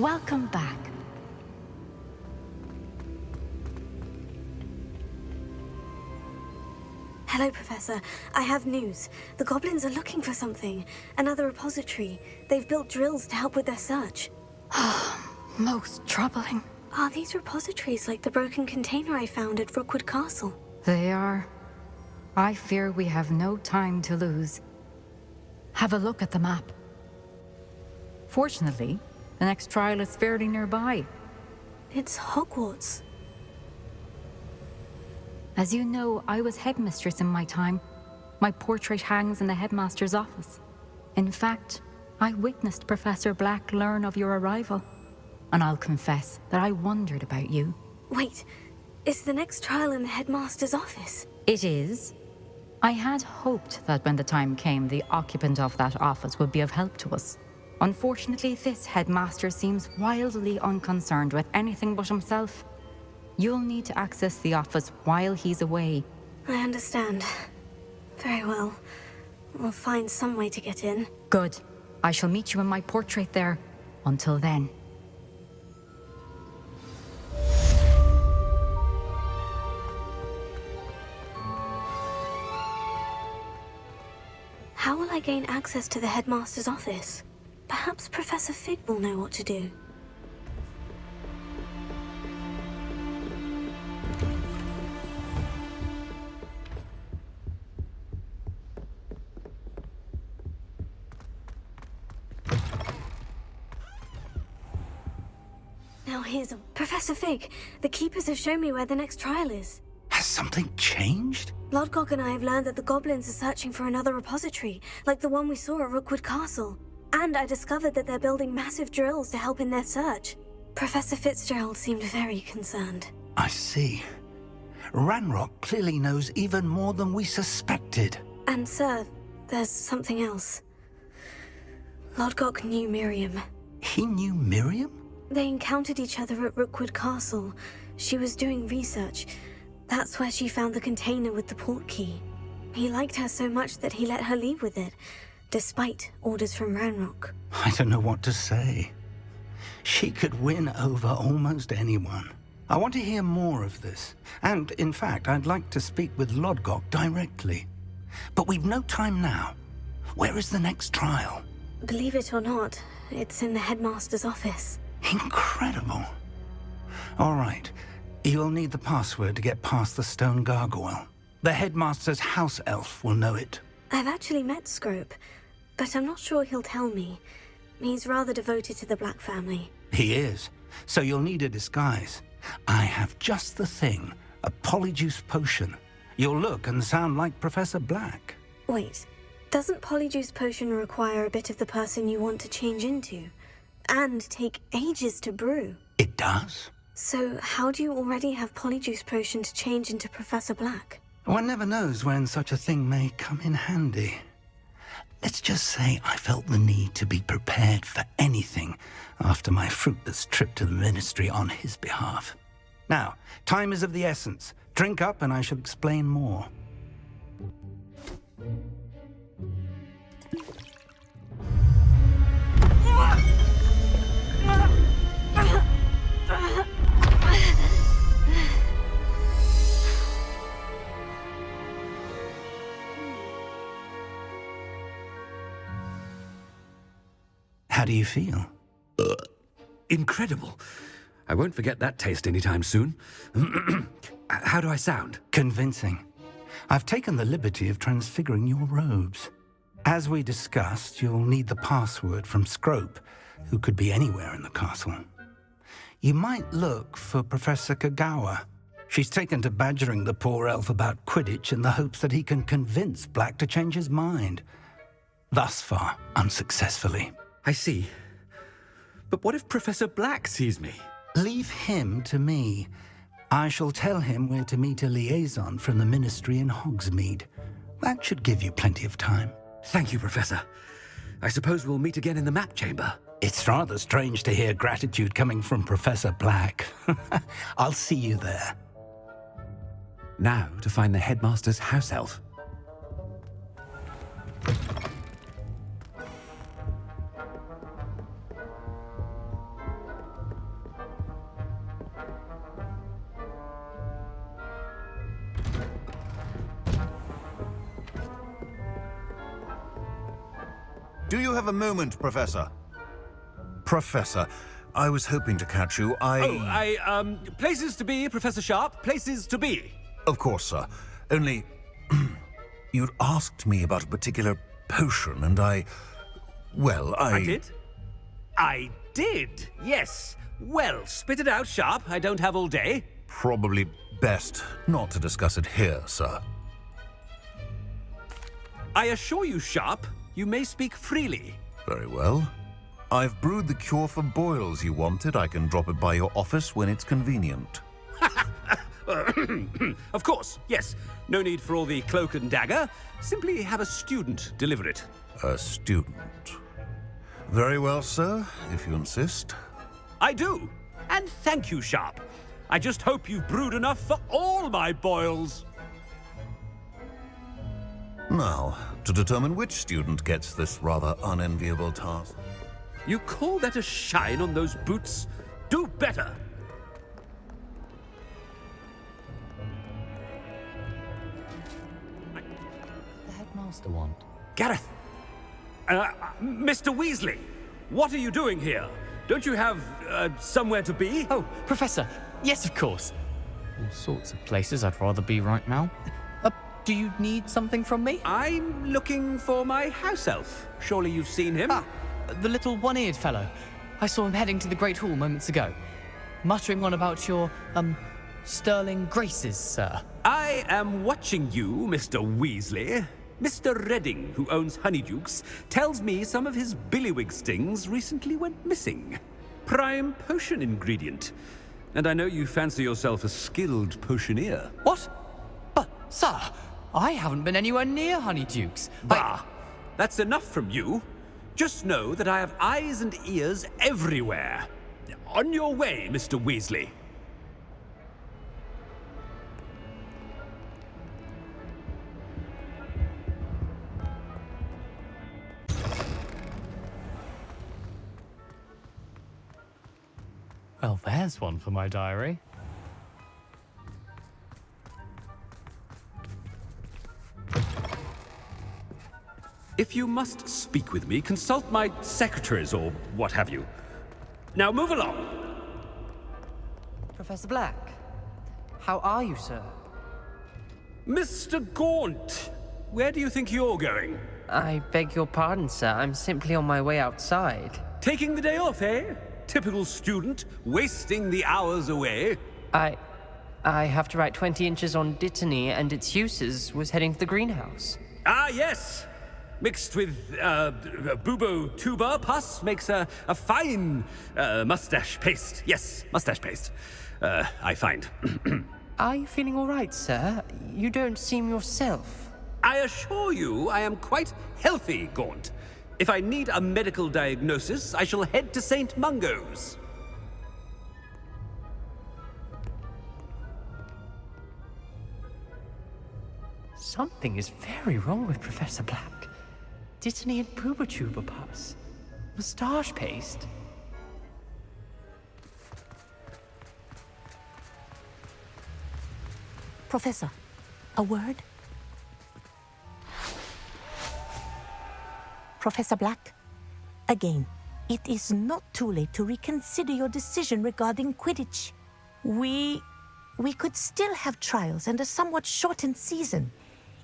Welcome back. Hello, Professor. I have news. The goblins are looking for something. Another repository. They've built drills to help with their search. Most troubling. Are these repositories like the broken container I found at Rookwood Castle? They are. I fear we have no time to lose. Have a look at the map. Fortunately, the next trial is fairly nearby. It's Hogwarts. As you know, I was headmistress in my time. My portrait hangs in the headmaster's office. In fact, I witnessed Professor Black learn of your arrival. And I'll confess that I wondered about you. Wait, is the next trial in the headmaster's office? It is. I had hoped that when the time came, the occupant of that office would be of help to us. Unfortunately, this headmaster seems wildly unconcerned with anything but himself. You'll need to access the office while he's away. I understand. Very well. We'll find some way to get in. Good. I shall meet you in my portrait there. Until then. How will I gain access to the headmaster's office? Perhaps Professor Fig will know what to do. Now here's a... Professor Fig, the Keepers have shown me where the next trial is. Has something changed? Lodgok and I have learned that the goblins are searching for another repository, like the one we saw at Rookwood Castle. And I discovered that they're building massive drills to help in their search. Professor Fitzgerald seemed very concerned. I see. Ranrock clearly knows even more than we suspected. And sir, there's something else. Lodgok knew Miriam. He knew Miriam? They encountered each other at Rookwood Castle. She was doing research. That's where she found the container with the port key. He liked her so much that he let her leave with it, despite orders from Ranrock. I don't know what to say. She could win over almost anyone. I want to hear more of this. And, in fact, I'd like to speak with Lodgok directly. But we've no time now. Where is the next trial? Believe it or not, it's in the headmaster's office. Incredible. All right. You'll need the password to get past the stone gargoyle. The headmaster's house elf will know it. I've actually met Scrope, but I'm not sure he'll tell me. He's rather devoted to the Black family. He is. So you'll need a disguise. I have just the thing. A Polyjuice Potion. You'll look and sound like Professor Black. Wait, doesn't Polyjuice Potion require a bit of the person you want to change into? And take ages to brew? It does. So how do you already have Polyjuice Potion to change into Professor Black? One never knows when such a thing may come in handy. Let's just say I felt the need to be prepared for anything after my fruitless trip to the Ministry on his behalf. Now, time is of the essence. Drink up and I shall explain more. How do you feel? Incredible. I won't forget that taste anytime soon. How do I sound? Convincing. I've taken the liberty of transfiguring your robes. As we discussed, you'll need the password from Scrope, who could be anywhere in the castle. You might look for Professor Kagawa. She's taken to badgering the poor elf about Quidditch in the hopes that he can convince Black to change his mind. Thus far, unsuccessfully. I see. But what if Professor Black sees me? Leave him to me. I shall tell him we're to meet a liaison from the Ministry in Hogsmeade. That should give you plenty of time. Thank you, Professor. I suppose we'll meet again in the map chamber. It's rather strange to hear gratitude coming from Professor Black. I'll see you there. Now to find the headmaster's house elf. Do you have a moment, Professor? Professor, I was hoping to catch you. Places to be, Professor Sharp, places to be. Of course, sir. Only... you'd asked me about a particular potion, and well, I did? I did, yes. Well, spit it out, Sharp. I don't have all day. Probably best not to discuss it here, sir. I assure you, Sharp, you may speak freely. Very well. I've brewed the cure for boils you wanted. I can drop it by your office when it's convenient. Of course, yes. No need for all the cloak and dagger. Simply have a student deliver it. A student. Very well, sir, if you insist. I do. And thank you, Sharp. I just hope you've brewed enough for all my boils. Now, to determine which student gets this rather unenviable task. You call that a shine on those boots? Do better. The headmaster want? Gareth! Mr. Weasley, what are you doing here? Don't you have, somewhere to be? Oh, Professor, yes, of course. All sorts of places I'd rather be right now. Do you need something from me? I'm looking for my house elf. Surely you've seen him? Ah, the little one-eared fellow. I saw him heading to the Great Hall moments ago, muttering on about your, sterling graces, sir. I am watching you, Mr. Weasley. Mr. Redding, who owns Honeydukes, tells me some of his billywig stings recently went missing. Prime potion ingredient. And I know you fancy yourself a skilled potioneer. What? But, sir, I haven't been anywhere near Honeydukes. Bah! That's enough from you. Just know that I have eyes and ears everywhere. On your way, Mr. Weasley. Well, there's one for my diary. If you must speak with me, consult my secretaries or what have you. Now move along. Professor Black, how are you, sir? Mr. Gaunt, where do you think you're going? I beg your pardon, sir. I'm simply on my way outside. Taking the day off, eh? Typical student, wasting the hours away. I have to write 20 inches on Dittany and its uses. Was heading to the greenhouse. Ah, yes. Mixed with bubo tuber pus makes a fine mustache paste. Yes, mustache paste. I find. Are you feeling all right, sir? You don't seem yourself. I assure you I am quite healthy, Gaunt. If I need a medical diagnosis, I shall head to St. Mungo's. Something is very wrong with Professor Black. Dittany and Boobertuber pus. Moustache paste. Professor, a word? Professor Black, again, it is not too late to reconsider your decision regarding Quidditch. We could still have trials and a somewhat shortened season.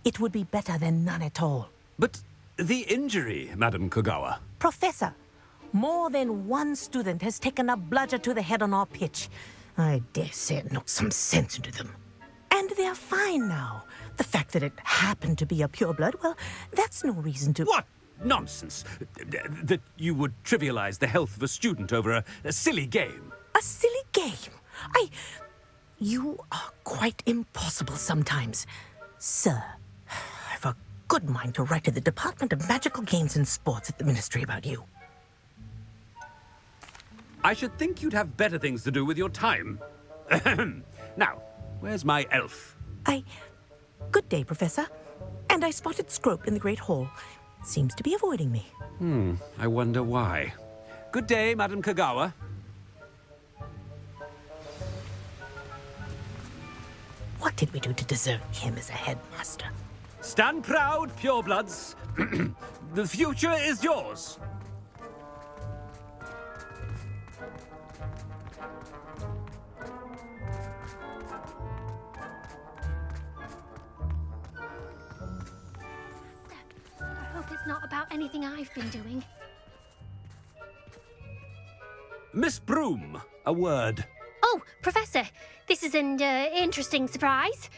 It would be better than none at all. But the injury, Madam Kogawa. Professor, more than one student has taken a bludger to the head on our pitch. I dare say it knocked some sense into them. And they're fine now. The fact that it happened to be a pureblood, well, that's no reason to... What nonsense! That you would trivialize the health of a student over a silly game. A silly game? You are quite impossible sometimes. Sir, I've a good mind to write to the Department of Magical Games and Sports at the Ministry about you. I should think you'd have better things to do with your time. Now, where's my elf? Good day, Professor. And I spotted Scrope in the Great Hall. Seems to be avoiding me. I wonder why. Good day, Madam Kogawa. What did we do to deserve him as a headmaster? Stand proud, purebloods. The future is yours. I hope it's not about anything I've been doing. Miss Broom, a word. Oh, Professor, this is an interesting surprise.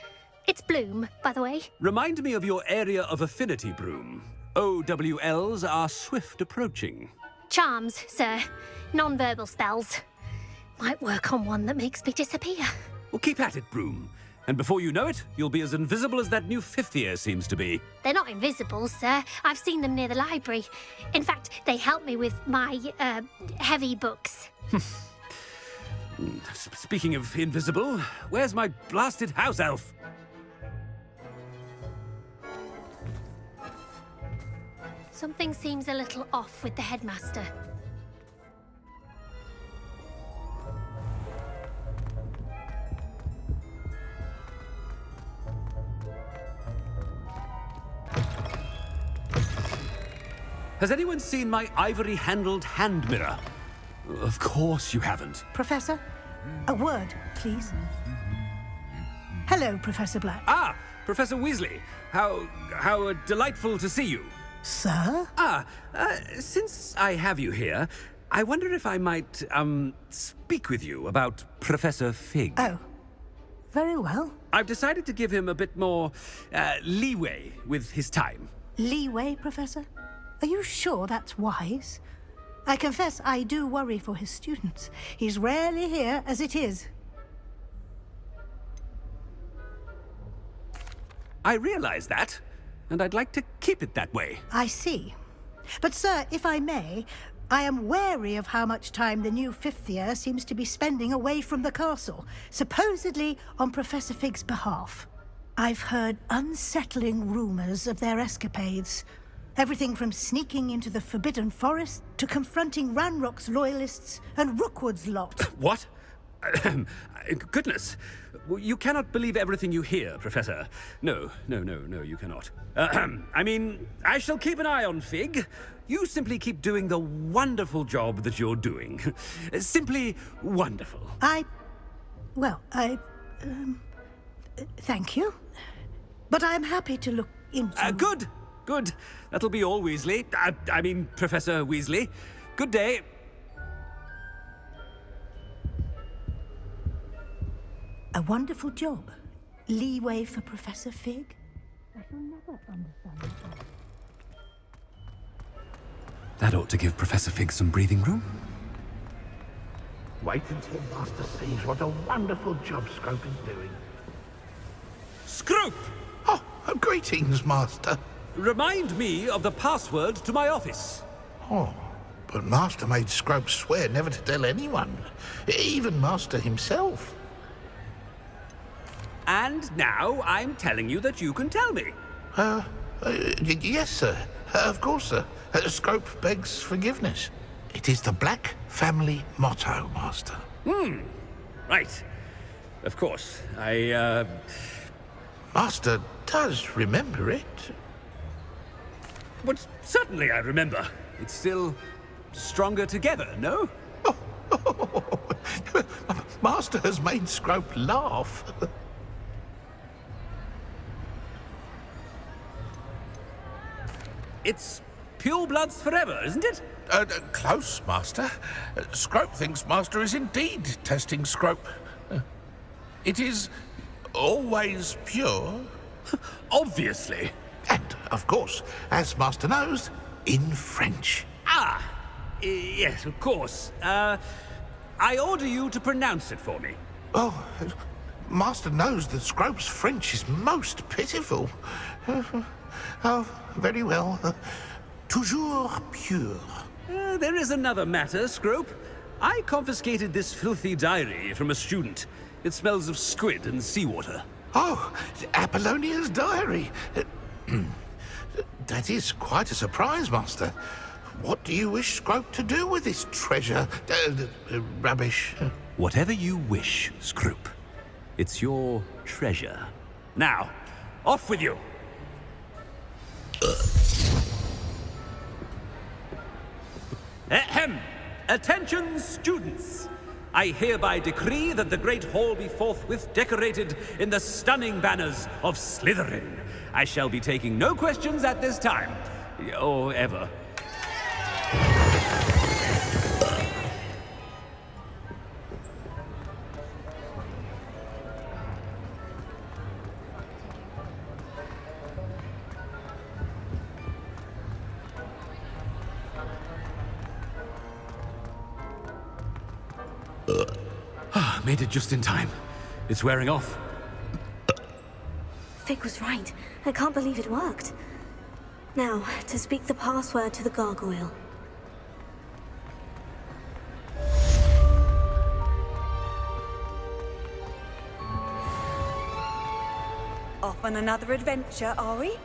It's Bloom, by the way. Remind me of your area of affinity, Broom. OWLs are swift approaching. Charms, sir. Non-verbal spells. Might work on one that makes me disappear. Well, keep at it, Broom. And before you know it, you'll be as invisible as that new fifth year seems to be. They're not invisible, sir. I've seen them near the library. In fact, they help me with my, heavy books. Speaking of invisible, where's my blasted house elf? Something seems a little off with the headmaster. Has anyone seen my ivory-handled hand mirror? Of course you haven't. Professor, a word, please. Hello, Professor Black. Ah, Professor Weasley. How delightful to see you. Sir? Since I have you here, I wonder if I might, speak with you about Professor Fig. Oh, very well. I've decided to give him a bit more, leeway with his time. Leeway, Professor? Are you sure that's wise? I confess I do worry for his students. He's rarely here as it is. I realize that, and I'd like to keep it that way. I see. But, sir, if I may, I am wary of how much time the new fifth year seems to be spending away from the castle, supposedly on Professor Fig's behalf. I've heard unsettling rumors of their escapades. Everything from sneaking into the Forbidden Forest to confronting Ranrock's loyalists and Rookwood's lot. What? Goodness. You cannot believe everything you hear, Professor. No, you cannot. I mean, I shall keep an eye on Fig. You simply keep doing the wonderful job that you're doing. Simply wonderful. Thank you. But I'm happy to look into... Good. That'll be all, Weasley. I mean, Professor Weasley. Good day. A wonderful job. Leeway for Professor Fig. I shall never understand that. That ought to give Professor Fig some breathing room. Wait until Master sees what a wonderful job Scrope is doing. Scrope! Oh, greetings, Master. Remind me of the password to my office. Oh, but Master made Scrope swear never to tell anyone, even Master himself. And now I'm telling you that you can tell me. Yes, sir. Of course, sir. Scrope begs forgiveness. It is the Black family motto, Master. Right. Of course. Master does remember it. But certainly I remember. It's still stronger together, no? Master has made Scrope laugh. It's purebloods forever, isn't it? Close, Master. Scrope thinks Master is indeed testing Scrope. It is always pure. Obviously. And, of course, as Master knows, in French. Yes, of course. I order you to pronounce it for me. Oh, Master knows that Scrope's French is most pitiful. Oh, very well. Toujours pure. There is another matter, Scrope. I confiscated this filthy diary from a student. It smells of squid and seawater. Oh, Apollonia's diary. That is quite a surprise, Master. What do you wish Scrope to do with this treasure? Rubbish. Whatever you wish, Scrope. It's your treasure. Now, off with you. Ahem! Attention, students! I hereby decree that the Great Hall be forthwith decorated in the stunning banners of Slytherin. I shall be taking no questions at this time. Or ever. Made it just in time. It's wearing off. Fig was right. I can't believe it worked. Now, to speak the password to the gargoyle. Off on another adventure, are we?